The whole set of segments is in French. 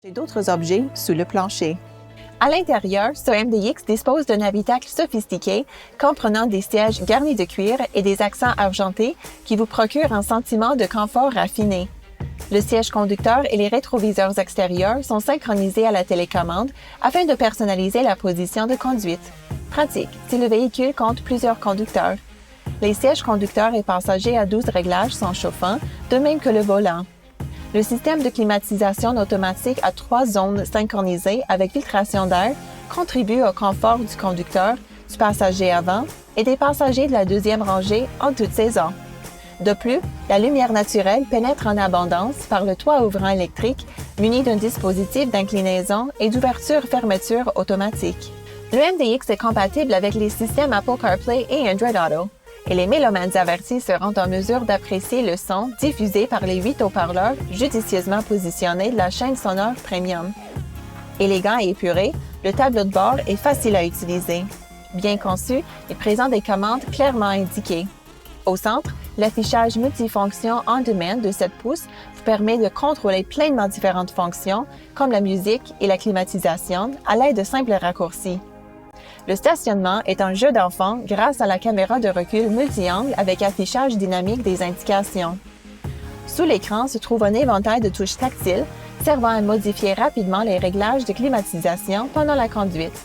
et d'autres objets sous le plancher. À l'intérieur, ce MDX dispose d'un habitacle sophistiqué comprenant des sièges garnis de cuir et des accents argentés qui vous procurent un sentiment de confort raffiné. Le siège conducteur et les rétroviseurs extérieurs sont synchronisés à la télécommande afin de personnaliser la position de conduite. Pratique si le véhicule compte plusieurs conducteurs. Les sièges conducteurs et passagers à 12 réglages sont chauffants, de même que le volant. Le système de climatisation automatique à 3 zones synchronisées avec filtration d'air contribue au confort du conducteur, du passager avant et des passagers de la deuxième rangée en toute saison. De plus, la lumière naturelle pénètre en abondance par le toit ouvrant électrique muni d'un dispositif d'inclinaison et d'ouverture-fermeture automatique. Le MDX est compatible avec les systèmes Apple CarPlay et Android Auto, et les mélomanes avertis seront en mesure d'apprécier le son diffusé par les 8 haut-parleurs judicieusement positionnés de la chaîne sonore Premium. Élégant et épuré, le tableau de bord est facile à utiliser. Bien conçu et présente des commandes clairement indiquées. Au centre, l'affichage multifonction On Demand de 7 pouces vous permet de contrôler pleinement différentes fonctions, comme la musique et la climatisation, à l'aide de simples raccourcis. Le stationnement est un jeu d'enfant grâce à la caméra de recul multi-angle avec affichage dynamique des indications. Sous l'écran se trouve un éventail de touches tactiles servant à modifier rapidement les réglages de climatisation pendant la conduite.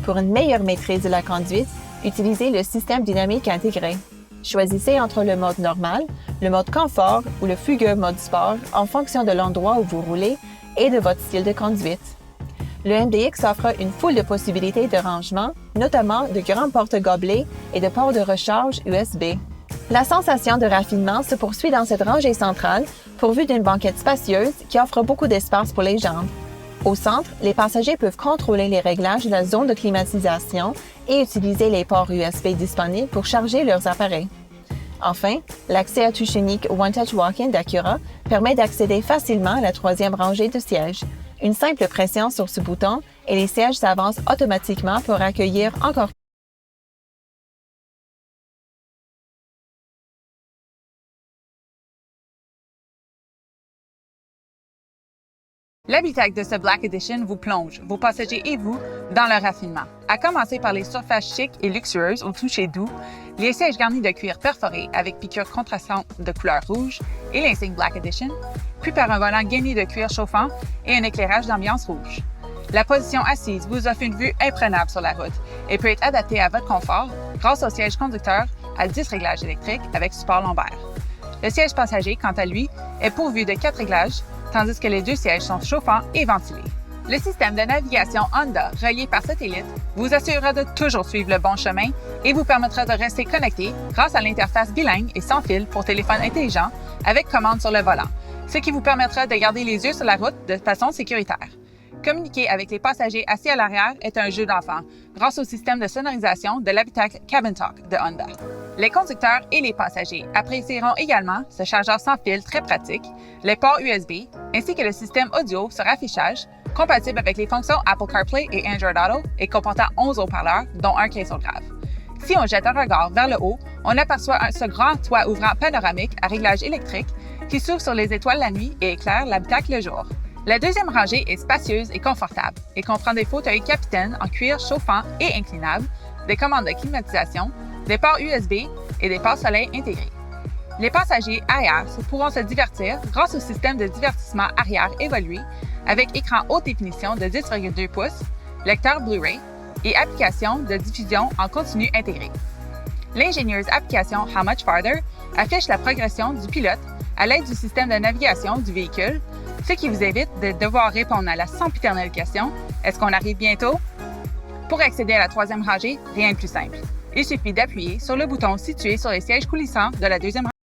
Pour une meilleure maîtrise de la conduite, utilisez le système dynamique intégré. Choisissez entre le mode normal, le mode confort ou le fugueux mode sport en fonction de l'endroit où vous roulez et de votre style de conduite. Le MDX offre une foule de possibilités de rangement, notamment de grands porte-gobelets et de ports de recharge USB. La sensation de raffinement se poursuit dans cette rangée centrale, pourvue d'une banquette spacieuse qui offre beaucoup d'espace pour les jambes. Au centre, les passagers peuvent contrôler les réglages de la zone de climatisation et utiliser les ports USB disponibles pour charger leurs appareils. Enfin, l'accès à touche unique One Touch Walk-in d'Acura permet d'accéder facilement à la troisième rangée de sièges. Une simple pression sur ce bouton et les sièges s'avancent automatiquement pour accueillir encore L'habitacle de ce Black Edition vous plonge, vos passagers et vous, dans le raffinement. À commencer par les surfaces chic et luxueuses au toucher doux, les sièges garnis de cuir perforé avec piqûres contrastantes de couleur rouge et l'insigne Black Edition, puis par un volant gainé de cuir chauffant et un éclairage d'ambiance rouge. La position assise vous offre une vue imprenable sur la route et peut être adaptée à votre confort grâce au siège conducteur à 10 réglages électriques avec support lombaire. Le siège passager, quant à lui, est pourvu de 4 réglages, tandis que les 2 sièges sont chauffants et ventilés. Le système de navigation Honda, relié par satellite, vous assurera de toujours suivre le bon chemin et vous permettra de rester connecté grâce à l'interface bilingue et sans fil pour téléphone intelligent avec commande sur le volant, ce qui vous permettra de garder les yeux sur la route de façon sécuritaire. Communiquer avec les passagers assis à l'arrière est un jeu d'enfant grâce au système de sonorisation de l'habitacle Cabin Talk de Honda. Les conducteurs et les passagers apprécieront également ce chargeur sans fil très pratique, les ports USB, ainsi que le système audio sur affichage, compatible avec les fonctions Apple CarPlay et Android Auto et comportant 11 haut-parleurs, dont un caisson grave. Si on jette un regard vers le haut, on aperçoit ce grand toit ouvrant panoramique à réglage électrique qui s'ouvre sur les étoiles la nuit et éclaire l'habitacle le jour. La deuxième rangée est spacieuse et confortable et comprend des fauteuils capitaine en cuir chauffant et inclinable, des commandes de climatisation, des ports USB et des ports soleil intégrés. Les passagers arrière pourront se divertir grâce au système de divertissement arrière évolué avec écran haute définition de 10,2 pouces, lecteur Blu-ray et application de diffusion en continu intégrée. L'ingénieuse application How Much Farther affiche la progression du pilote à l'aide du système de navigation du véhicule, ce qui vous évite de devoir répondre à la sempiternelle question « Est-ce qu'on arrive bientôt? » Pour accéder à la troisième rangée, rien de plus simple. Il suffit d'appuyer sur le bouton situé sur les sièges coulissants de la deuxième rangée.